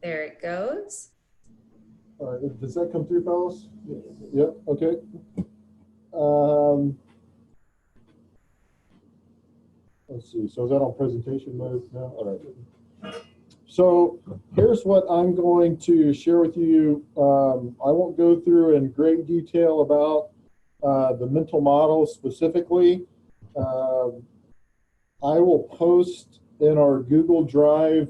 There it goes. All right, does that come through, fellas? Yep, okay. Let's see, so is that on presentation mode now? All right. So here's what I'm going to share with you. I won't go through in great detail about the mental model specifically. I will post in our Google Drive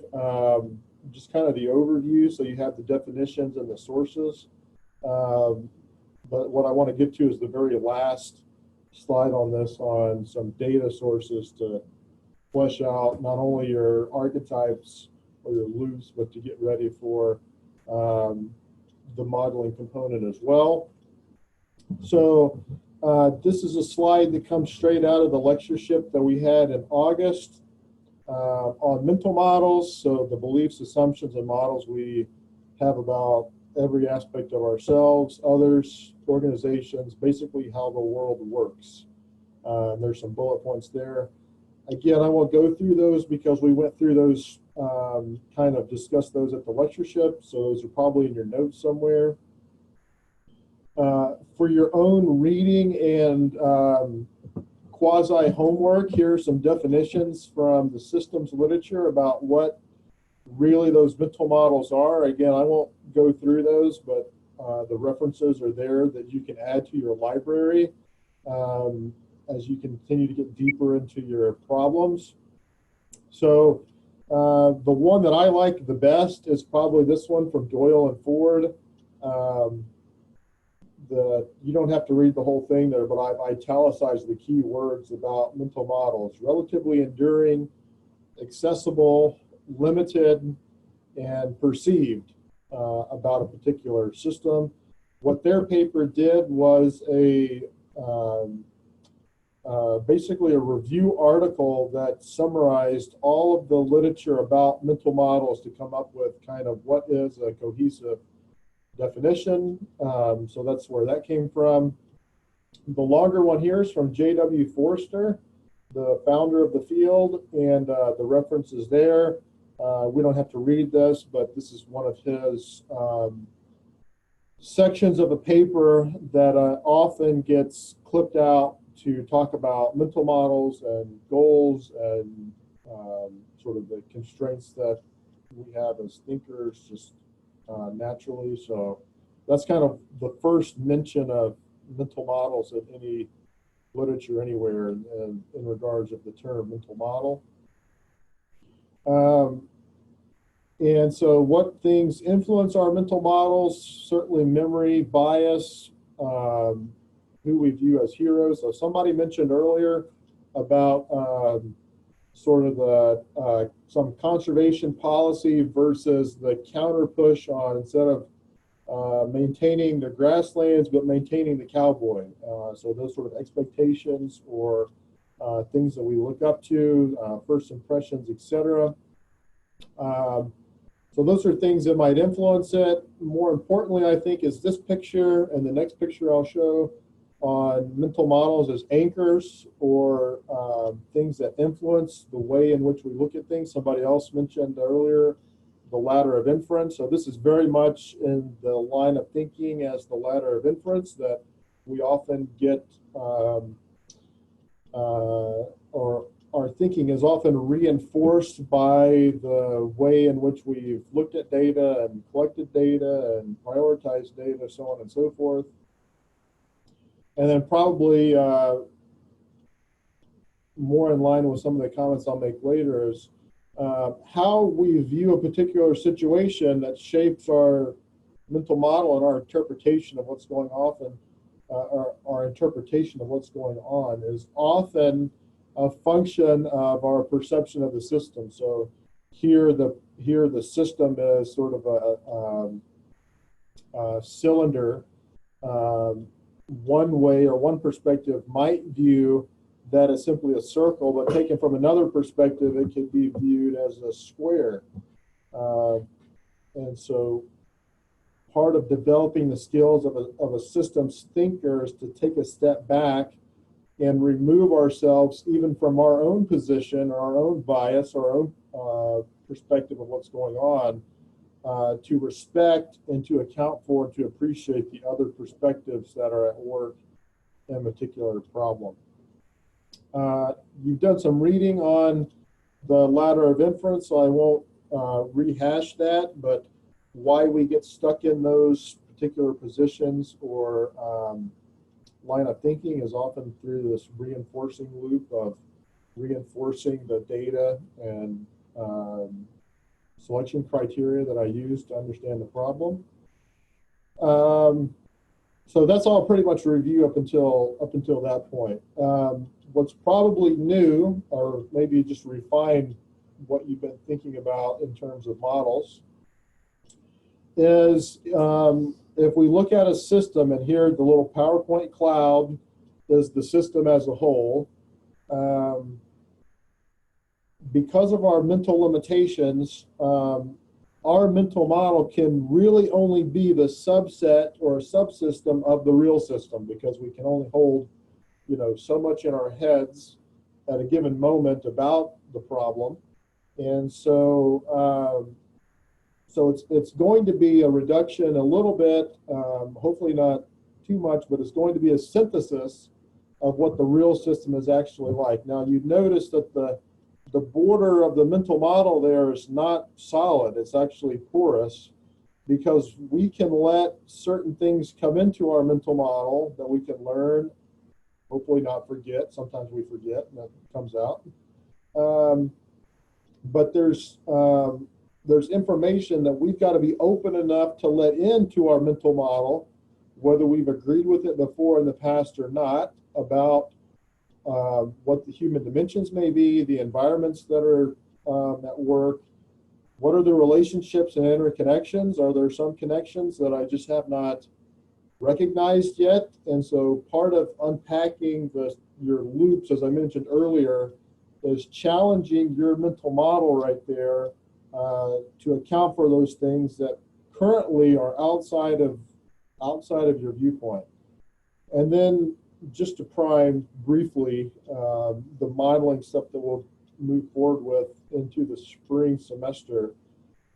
just kind of the overview, so you have the definitions and the sources. But what I want to get to is the very last slide on this, on some data sources to flesh out not only your archetypes or your loops, but to get ready for the modeling component as well. So this is a slide that comes straight out of the lectureship that we had in August on mental models. So the beliefs, assumptions, and models we have about every aspect of ourselves, others, organizations, basically how the world works. There's some bullet points there. Again, I won't go through those because we went through those, kind of discussed those at the lectureship, so those are probably in your notes somewhere. For your own reading and quasi-homework, here are some definitions from the systems literature about what really those mental models are. Again, I won't go through those, but the references are there that you can add to your library as you continue to get deeper into your problems. So the one that I like the best is probably this one from Doyle and Ford. You don't have to read the whole thing there, but I've italicized the key words about mental models: relatively enduring, accessible, limited, and perceived about a particular system. What their paper did was basically a review article that summarized all of the literature about mental models to come up with kind of what is a cohesive definition. So that's where that came from. The longer one here is from J.W. Forster, the founder of the field, and the reference is there. We don't have to read this, but this is one of his sections of a paper that often gets clipped out to talk about mental models and goals and sort of the constraints that we have as thinkers just naturally. So that's kind of the first mention of mental models in any literature anywhere in regards of the term mental model. And so what things influence our mental models? Certainly memory, bias, who we view as heroes. So somebody mentioned earlier about sort of the some conservation policy versus the counter push on, instead of maintaining the grasslands, but maintaining the cowboy. So those sort of expectations or things that we look up to, first impressions, etc. So those are things that might influence it. More importantly, I think, is this picture and the next picture I'll show on mental models as anchors or things that influence the way in which we look at things. Somebody else mentioned earlier the ladder of inference. So this is very much in the line of thinking as the ladder of inference that we often get, or our thinking is often reinforced by the way in which we've looked at data and collected data and prioritized data, so on and so forth. And then probably more in line with some of the comments I'll make later is how we view a particular situation that shapes our mental model and our interpretation of what's going on, and our interpretation of what's going on is often a function of our perception of the system. So here the system is sort of a cylinder. One way or one perspective might view that as simply a circle, but taken from another perspective, it could be viewed as a square. And so part of developing the skills of a systems thinker is to take a step back and remove ourselves even from our own position or our own bias or our own perspective of what's going on, to respect and to account for and to appreciate the other perspectives that are at work in a particular problem. You've done some reading on the ladder of inference, so I won't rehash that, but why we get stuck in those particular positions or line of thinking is often through this reinforcing loop of reinforcing the data and selection criteria that I use to understand the problem. So that's all pretty much review up until that point. What's probably new, or maybe just refine what you've been thinking about in terms of models, is if we look at a system, and here the little PowerPoint cloud is the system as a whole, because of our mental limitations, our mental model can really only be the subset or a subsystem of the real system, because we can only hold, you know, so much in our heads at a given moment about the problem. And so so it's going to be a reduction a little bit, hopefully not too much, but it's going to be a synthesis of what the real system is actually like. Now, you've noticed that the border of the mental model there is not solid. It's actually porous, because we can let certain things come into our mental model that we can learn, hopefully not forget. Sometimes we forget and that comes out. But there's information that we've got to be open enough to let into our mental model, whether we've agreed with it before in the past or not, about what the human dimensions may be, the environments that are at work, what are the relationships and interconnections? Are there some connections that I just have not recognized yet? And so part of unpacking your loops, as I mentioned earlier, is challenging your mental model right there to account for those things that currently are outside of your viewpoint. And then just to prime briefly the modeling stuff that we'll move forward with into the spring semester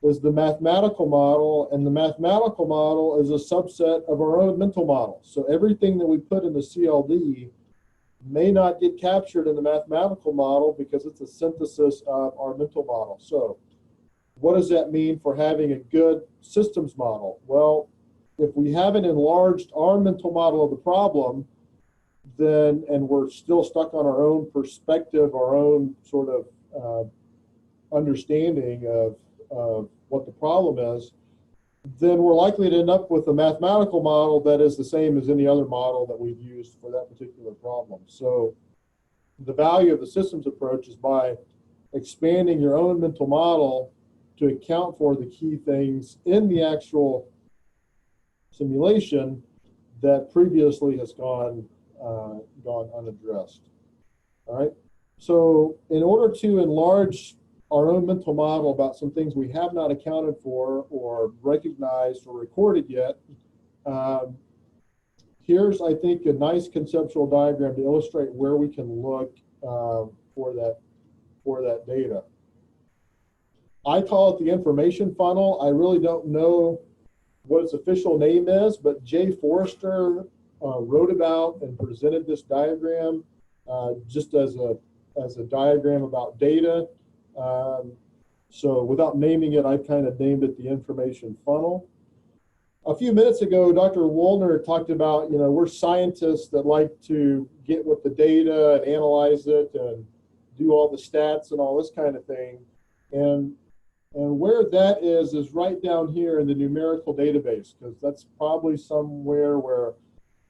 is the mathematical model, and the mathematical model is a subset of our own mental model. So everything that we put in the CLD may not get captured in the mathematical model because it's a synthesis of our mental model. So what does that mean for having a good systems model? Well, if we haven't enlarged our mental model of the problem, then, and we're still stuck on our own perspective, our own sort of understanding of what the problem is, then we're likely to end up with a mathematical model that is the same as any other model that we've used for that particular problem. So the value of the systems approach is by expanding your own mental model to account for the key things in the actual simulation that previously has gone unaddressed. All right. So in order to enlarge our own mental model about some things we have not accounted for or recognized or recorded yet, here's, I think, a nice conceptual diagram to illustrate where we can look for that data. I call it the information funnel. I really don't know what its official name is, but Jay Forrester wrote about and presented this diagram just as a diagram about data. So without naming it, I kind of named it the information funnel. A few minutes ago, Dr. Woolner talked about, you know, we're scientists that like to get with the data and analyze it and do all the stats and all this kind of thing. And where that is right down here in the numerical database, because that's probably somewhere where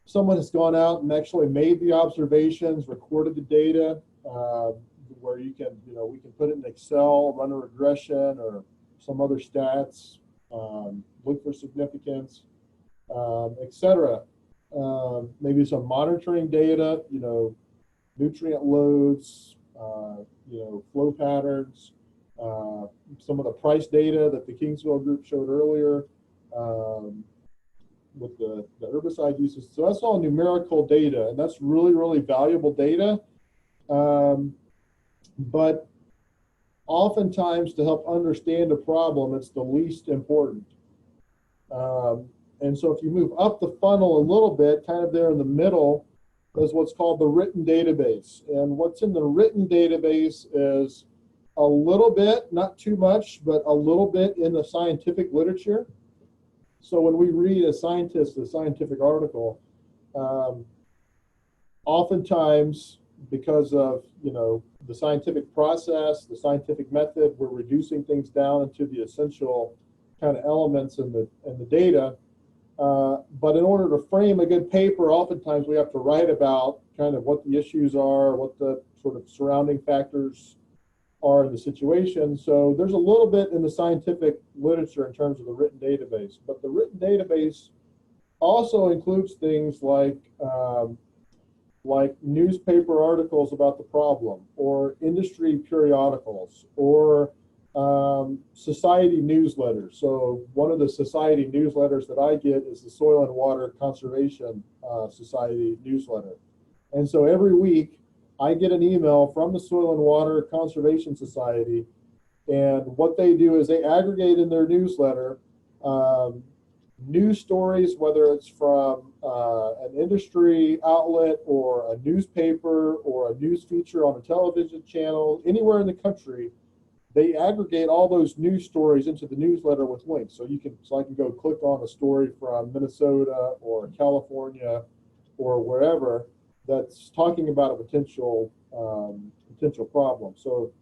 someone has gone out and actually made the observations, recorded the data, where you can, you know, we can put it in Excel, run a regression or some other stats, look for significance, etc. Maybe some monitoring data, you know, nutrient loads, you know, flow patterns, some of the price data that the Kingsville group showed earlier with the herbicide uses. So that's all numerical data, and that's really, really valuable data. But oftentimes to help understand a problem, it's the least important. And so if you move up the funnel a little bit, kind of there in the middle, is what's called the written database. And what's in the written database is a little bit, not too much, but a little bit in the scientific literature. So when we read a scientific article, oftentimes because of the scientific process, the scientific method, we're reducing things down into the essential kind of elements in the data. But in order to frame a good paper, oftentimes we have to write about kind of what the issues are, what the sort of surrounding factors are in the situation. So there's a little bit in the scientific literature in terms of the written database, but the written database also includes things like newspaper articles about the problem, or industry periodicals, or society newsletters. So one of the society newsletters that I get is the Soil and Water Conservation Society newsletter. And so every week I get an email from the Soil and Water Conservation Society, and what they do is they aggregate in their newsletter news stories, whether it's from an industry outlet or a newspaper or a news feature on a television channel, anywhere in the country. They aggregate all those news stories into the newsletter with links. So I can go click on a story from Minnesota or California or wherever that's talking about a potential problem. So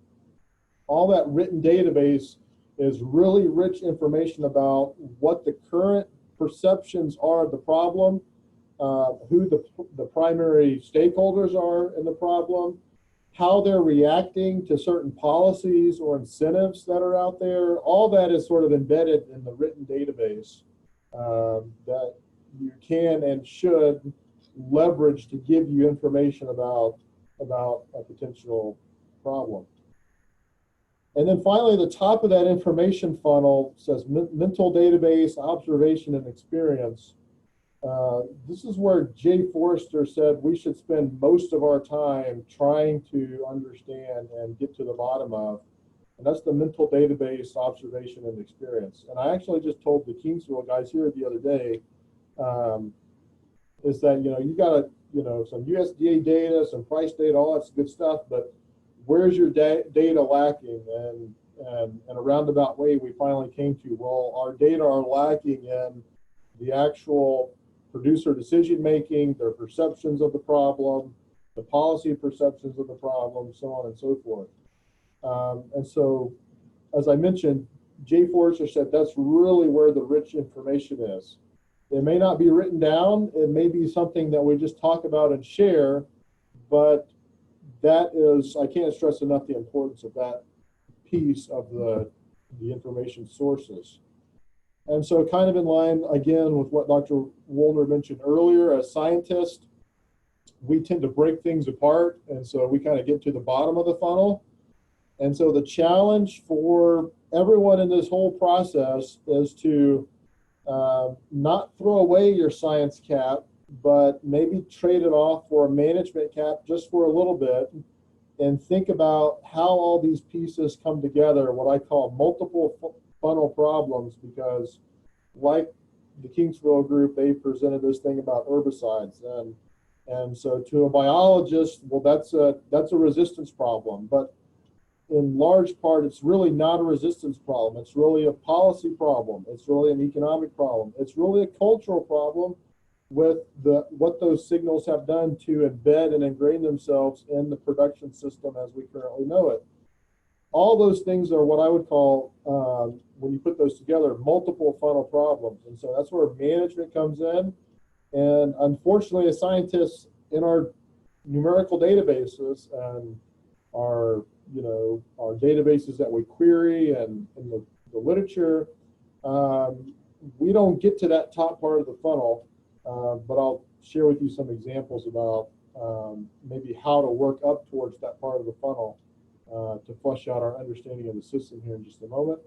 all that written database is really rich information about what the current perceptions are of the problem, who the primary stakeholders are in the problem, how they're reacting to certain policies or incentives that are out there. All that is sort of embedded in the written database that you can and should leverage to give you information about a potential problem. And then finally, the top of that information funnel says mental database, observation, and experience. This is where Jay Forrester said we should spend most of our time trying to understand and get to the bottom of, and that's the mental database, observation, and experience. And I actually just told the Kingsville guys here the other day, is that you got some USDA data, some price data, all that's good stuff, but where's your data lacking? And in a roundabout way, we finally came to, well, our data are lacking in the actual producer decision making, their perceptions of the problem, the policy perceptions of the problem, so on and so forth. And so, as I mentioned, Jay Forrester said that's really where the rich information is. It may not be written down. It may be something that we just talk about and share, but that is, I can't stress enough the importance of that piece of the information sources. And so kind of in line, again, with what Dr. Woolner mentioned earlier, as scientists, we tend to break things apart. And so we kind of get to the bottom of the funnel. And so the challenge for everyone in this whole process is to not throw away your science cap, but maybe trade it off for a management cap just for a little bit, and think about how all these pieces come together, what I call multiple funnel problems, because like the Kingsville group, they presented this thing about herbicides, and so to a biologist, well, that's a resistance problem, but in large part, it's really not a resistance problem. It's really a policy problem. It's really an economic problem. It's really a cultural problem with what those signals have done to embed and ingrain themselves in the production system as we currently know it. All those things are what I would call, when you put those together, multiple funnel problems. And so that's where management comes in. And unfortunately, as scientists, in our numerical databases and our databases that we query and in the literature, we don't get to that top part of the funnel. But I'll share with you some examples about maybe how to work up towards that part of the funnel to flesh out our understanding of the system here in just a moment.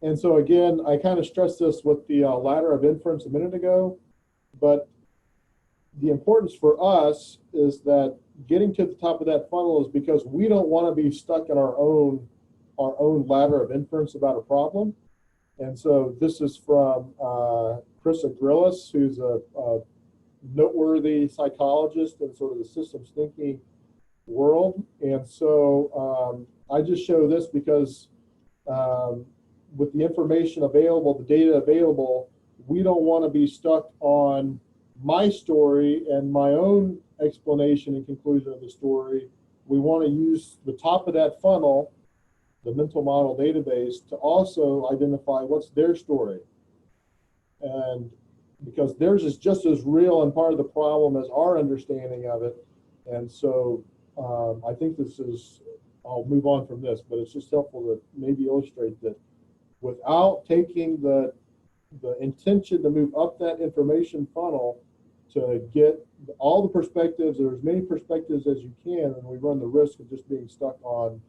And so again, I kind of stressed this with the ladder of inference a minute ago, but the importance for us is that getting to the top of that funnel is because we don't want to be stuck in our own ladder of inference about a problem. And so this is from Chris Agrillis, who's a noteworthy psychologist in sort of the systems thinking world. And so I just show this because with the information available, the data available, we don't want to be stuck on my story and my own explanation and conclusion of the story. We want to use the top of that funnel, the mental model database, to also identify what's their story. And because theirs is just as real and part of the problem as our understanding of it. And so I think this is, I'll move on from this, but it's just helpful to maybe illustrate that without taking the intention to move up that information funnel to get all the perspectives, or as many perspectives as you can, and we run the risk of just being stuck on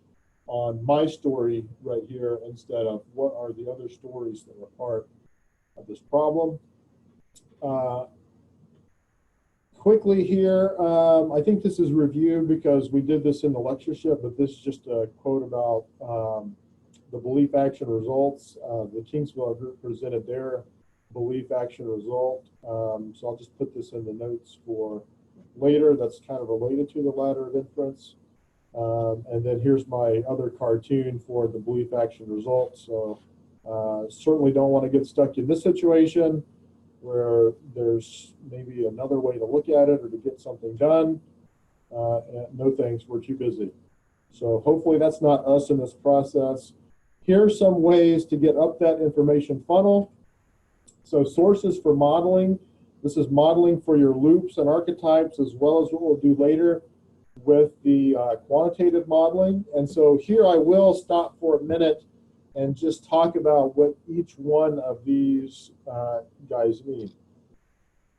my story right here instead of what are the other stories that are part of this problem. Quickly here, I think this is review because we did this in the lectureship, but this is just a quote about the belief action results. The Kingsville group presented their belief action result. So I'll just put this in the notes for later. That's kind of related to the ladder of inference. And then here's my other cartoon for the belief action results. So certainly don't want to get stuck in this situation where there's maybe another way to look at it or to get something done. No thanks, we're too busy. So hopefully that's not us in this process. Here's some ways to get up that information funnel. So sources for modeling. This is modeling for your loops and archetypes, as well as what we'll do later with the quantitative modeling. And so here I will stop for a minute and just talk about what each one of these guys mean.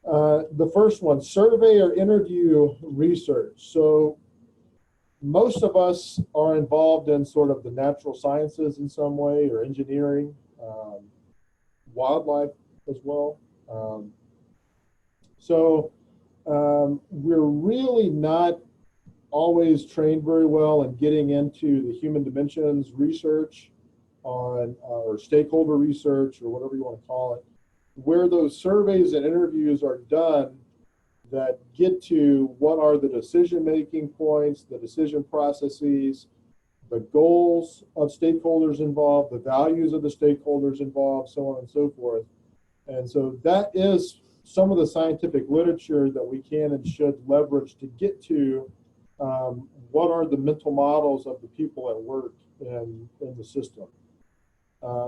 The first one, survey or interview research. So most of us are involved in sort of the natural sciences in some way, or engineering, wildlife as well. So we're really not always trained very well in getting into the human dimensions research on, or stakeholder research, or whatever you want to call it, where those surveys and interviews are done that get to what are the decision-making points, the decision processes, the goals of stakeholders involved, the values of the stakeholders involved, so on and so forth. And so that is some of the scientific literature that we can and should leverage to get to what are the mental models of the people at work in the system.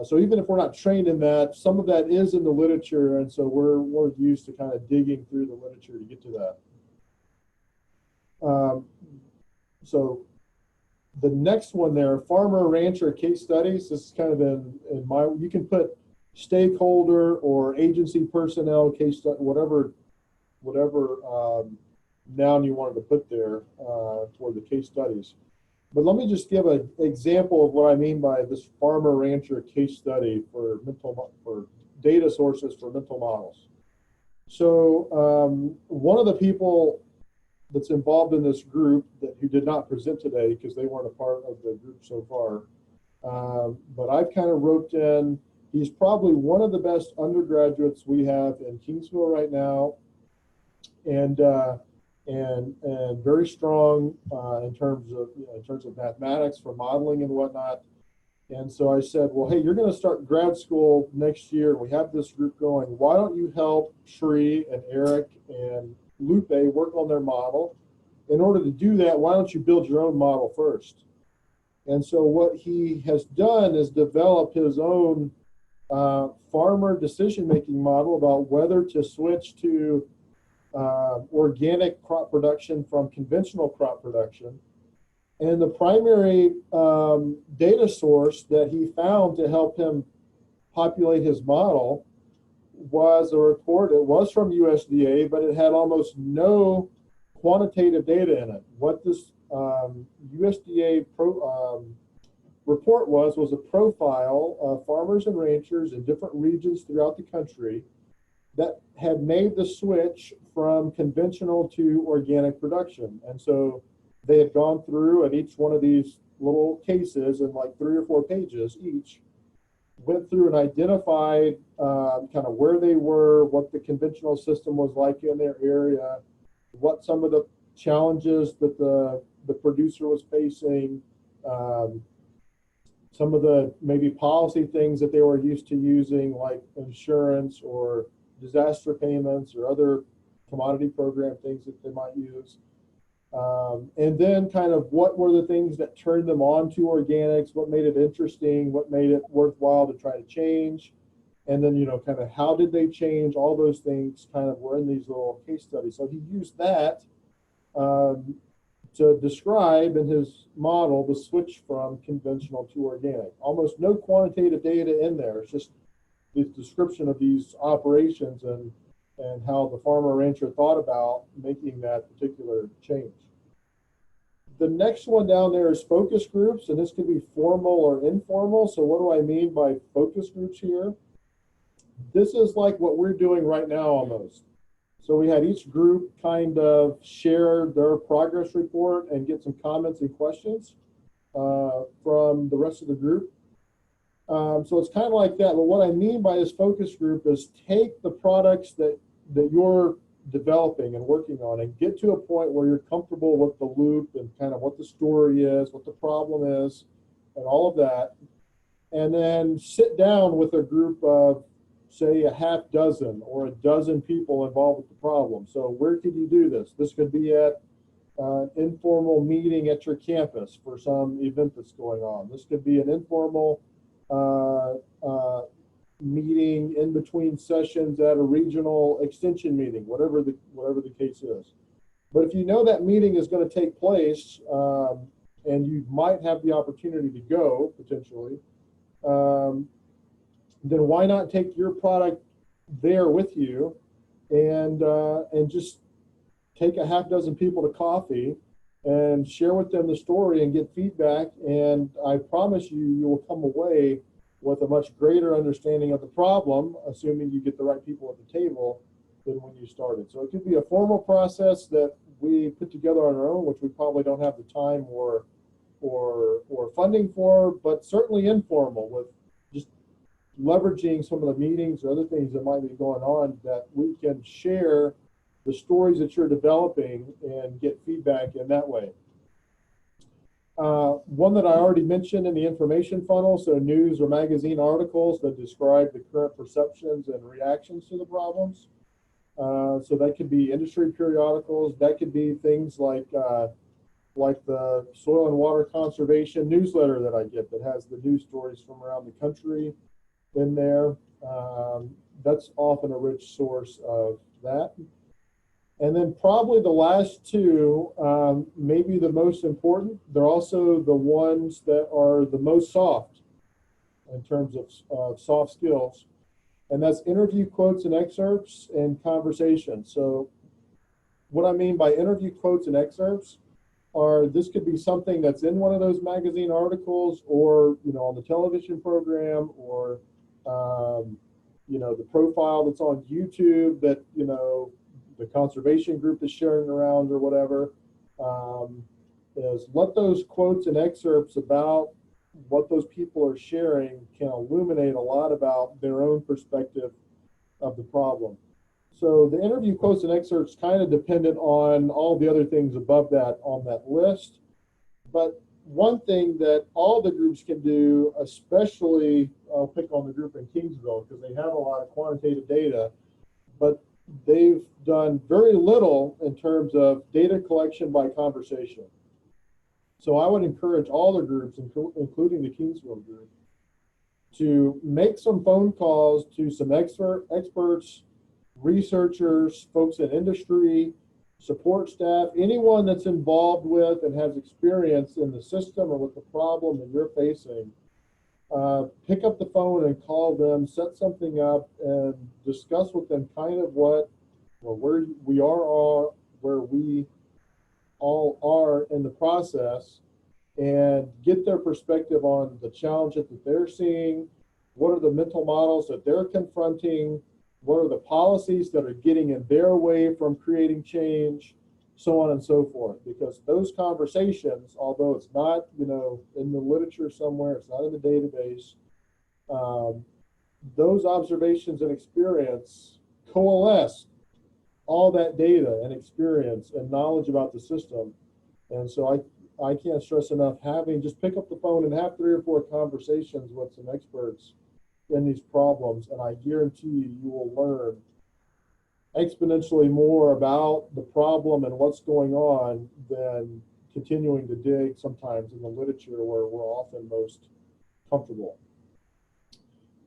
So even if we're not trained in that, some of that is in the literature, and so we're used to kind of digging through the literature to get to that. So the next one there, farmer rancher case studies. This is kind of in my, you can put stakeholder or agency personnel case study, whatever noun you wanted to put there for the case studies. But let me just give an example of what I mean by this farmer rancher case study for data sources for mental models. So one of the people that's involved in this group who did not present today because they weren't a part of the group so far, but I've kind of roped in, he's probably one of the best undergraduates we have in Kingsville right now, and very strong in terms of mathematics for modeling and whatnot. And so I said, well, hey, you're going to start grad school next year. We have this group going. Why don't you help Sri and Eric and Lupe work on their model? In order to do that, why don't you build your own model first? And so what he has done is develop his own farmer decision-making model about whether to switch to organic crop production from conventional crop production. And the primary data source that he found to help him populate his model was a report. It was from USDA, but it had almost no quantitative data in it. What this USDA report was a profile of farmers and ranchers in different regions throughout the country that had made the switch from conventional to organic production. And so they had gone through at each one of these little cases in like 3 or 4 pages each, went through and identified kind of where they were, what the conventional system was like in their area, what some of the challenges that the producer was facing, some of the maybe policy things that they were used to using, like insurance or disaster payments or other commodity program things that they might use. And then kind of what were the things that turned them on to organics, what made it interesting, what made it worthwhile to try to change. And then, you know, kind of how did they change, all those things kind of were in these little case studies. So he used that to describe in his model the switch from conventional to organic. Almost no quantitative data in there. It's just the description of these operations and how the farmer rancher thought about making that particular change. The next one down there is focus groups, and this could be formal or informal. So what do I mean by focus groups here? This is like what we're doing right now almost. So we had each group kind of share their progress report and get some comments and questions from the rest of the group. So it's kind of like that. But what I mean by this focus group is take the products that you're developing and working on and get to a point where you're comfortable with the loop and kind of what the story is, what the problem is, and all of that. And then sit down with a group of, say, a half dozen or a dozen people involved with the problem. So where could you do this? This could be at an informal meeting at your campus for some event that's going on. This could be an informal meeting in between sessions at a regional extension meeting, whatever the case is. But if you know that meeting is going to take place and you might have the opportunity to go potentially, then why not take your product there with you and just take a half dozen people to coffee and share with them the story and get feedback. And I promise you, you will come away with a much greater understanding of the problem, assuming you get the right people at the table, than when you started. So it could be a formal process that we put together on our own, which we probably don't have the time or funding for, but certainly informal, with just leveraging some of the meetings or other things that might be going on, that we can share the stories that you're developing and get feedback in that way. One that I already mentioned in the information funnel, so news or magazine articles that describe the current perceptions and reactions to the problems. So that could be industry periodicals. That could be things like the soil and water conservation newsletter that I get that has the news stories from around the country in there. That's often a rich source of that. And then probably the last two, maybe the most important, they're also the ones that are the most soft in terms of soft skills. And that's interview quotes and excerpts and conversations. So what I mean by interview quotes and excerpts are, this could be something that's in one of those magazine articles, or, you know, on the television program, or, you know, the profile that's on YouTube that, you know, the conservation group is sharing around or whatever. Is let those quotes and excerpts about what those people are sharing can illuminate a lot about their own perspective of the problem. So the interview quotes and excerpts kind of dependent on all the other things above that on that list. But one thing that all the groups can do, especially I'll pick on the group in Kingsville because they have a lot of quantitative data, but they've done very little in terms of data collection by conversation. So I would encourage all the groups, including the Kingsville group, to make some phone calls to some experts, researchers, folks in industry, support staff, anyone that's involved with and has experience in the system or with the problem that you're facing. Pick up the phone and call them, set something up, and discuss with them kind of where we all are in the process, and get their perspective on the challenge that they're seeing. What are the mental models that they're confronting? What are the policies that are getting in their way from creating change, so on and so forth? Because those conversations, although it's not, in the literature somewhere, it's not in the database, those observations and experience coalesce all that data and experience and knowledge about the system. And so I can't stress enough just pick up the phone and have 3 or 4 conversations with some experts in these problems, and I guarantee you will learn exponentially more about the problem and what's going on than continuing to dig sometimes in the literature where we're often most comfortable.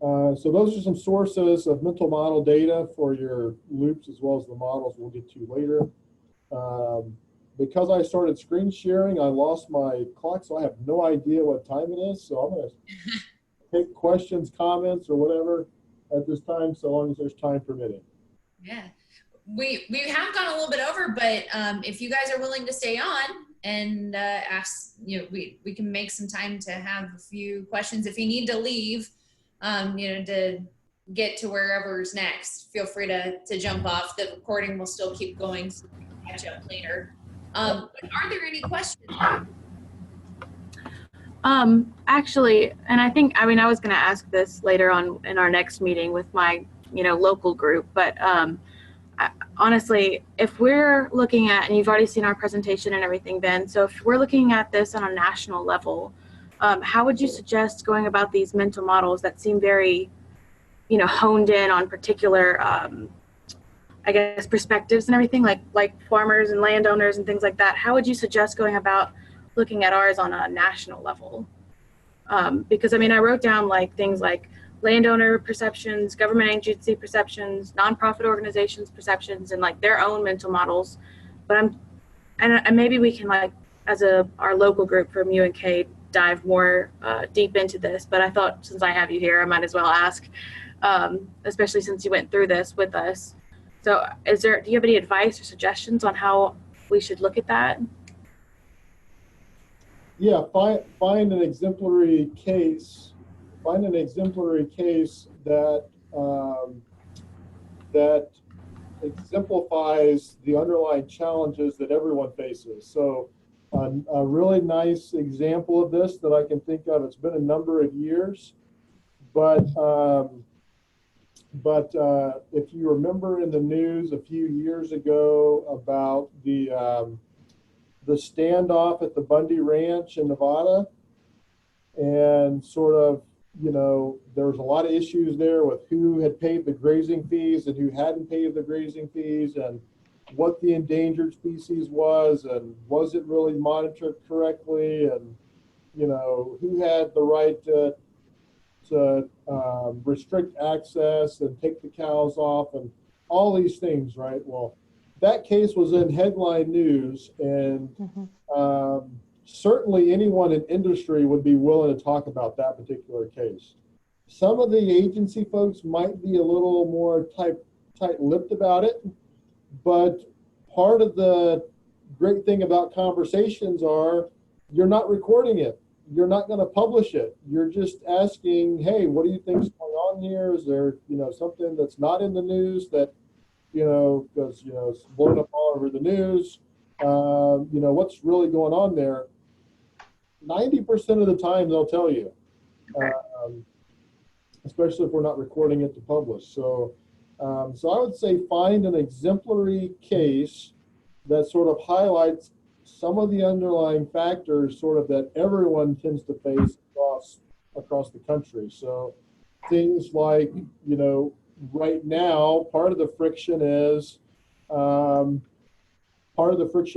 So those are some sources of mental model data for your loops as well as the models we'll get to later. Because I started screen sharing, I lost my clock, so I have no idea what time it is. So I'm going to take questions, comments, or whatever at this time, so long as there's time permitting. Yeah, we have gone a little bit over, but if you guys are willing to stay on and ask, we can make some time to have a few questions. If you need to leave, to get to wherever's next, feel free to jump off. The recording will still keep going, so we can catch up later. But are there any questions? Actually, and I was going to ask this later on in our next meeting with my, local group, but honestly, if we're looking at, and you've already seen our presentation and everything, Ben, so if we're looking at this on a national level, how would you suggest going about these mental models that seem very, honed in on particular, I guess, perspectives and everything, like farmers and landowners and things like that? How would you suggest going about looking at ours on a national level? Because I wrote down things like landowner perceptions, government agency perceptions, nonprofit organizations perceptions, and their own mental models. But and maybe we can as our local group from UNK dive more deep into this. But I thought, since I have you here, I might as well ask, especially since you went through this with us. So do you have any advice or suggestions on how we should look at that? Yeah, find an exemplary case. Find an exemplary case that that exemplifies the underlying challenges that everyone faces. So a really nice example of this that I can think of, it's been a number of years, but if you remember in the news a few years ago about the standoff at the Bundy Ranch in Nevada, and sort of, there was a lot of issues there with who had paid the grazing fees and who hadn't paid the grazing fees, and what the endangered species was, and was it really monitored correctly, and who had the right to restrict access and take the cows off, and all these things, right? Well, that case was in headline news, and certainly anyone in industry would be willing to talk about that particular case. Some of the agency folks might be a little more tight-lipped about it, but part of the great thing about conversations are you're not recording it. You're not going to publish it. You're just asking, hey, what do you think's going on here? Is there, something that's not in the news that, because, it's blown up all over the news? What's really going on there? 90% of the time they'll tell you, especially if we're not recording it to publish. So I would say find an exemplary case that sort of highlights some of the underlying factors sort of that everyone tends to face across the country. So things like, right now, part of the friction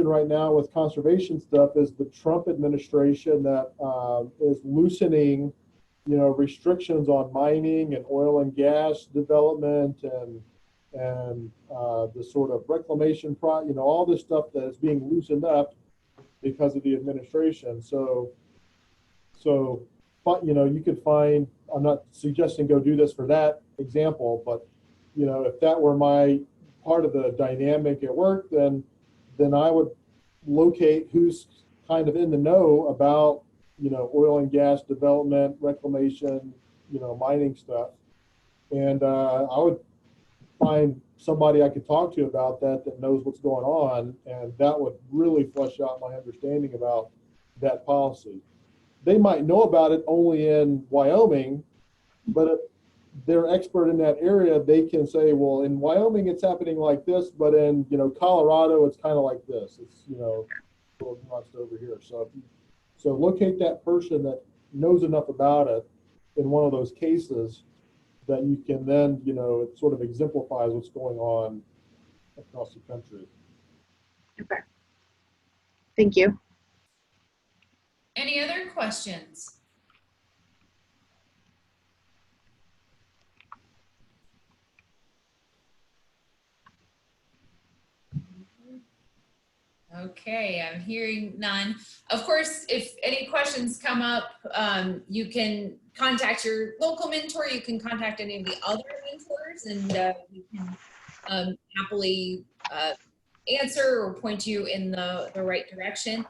right now with conservation stuff is the Trump administration that is loosening, restrictions on mining and oil and gas development, and the sort of reclamation all this stuff that is being loosened up because of the administration. So you could find, I'm not suggesting go do this for that example, but if that were my part of the dynamic at work, then I would locate who's kind of in the know about, oil and gas development, reclamation, mining stuff. And I would find somebody I could talk to about that knows what's going on, and that would really flesh out my understanding about that policy. They might know about it only in Wyoming, but if they're expert in that area, they can say, well, in Wyoming it's happening like this, but in Colorado it's kind of like this. It's a little nuanced over here. So locate that person that knows enough about it in one of those cases that you can then, it sort of exemplifies what's going on across the country. Okay. Thank you. Any other questions? Okay, I'm hearing none. Of course, if any questions come up, you can contact your local mentor. You can contact any of the other mentors, and we can happily answer or point you in the right direction.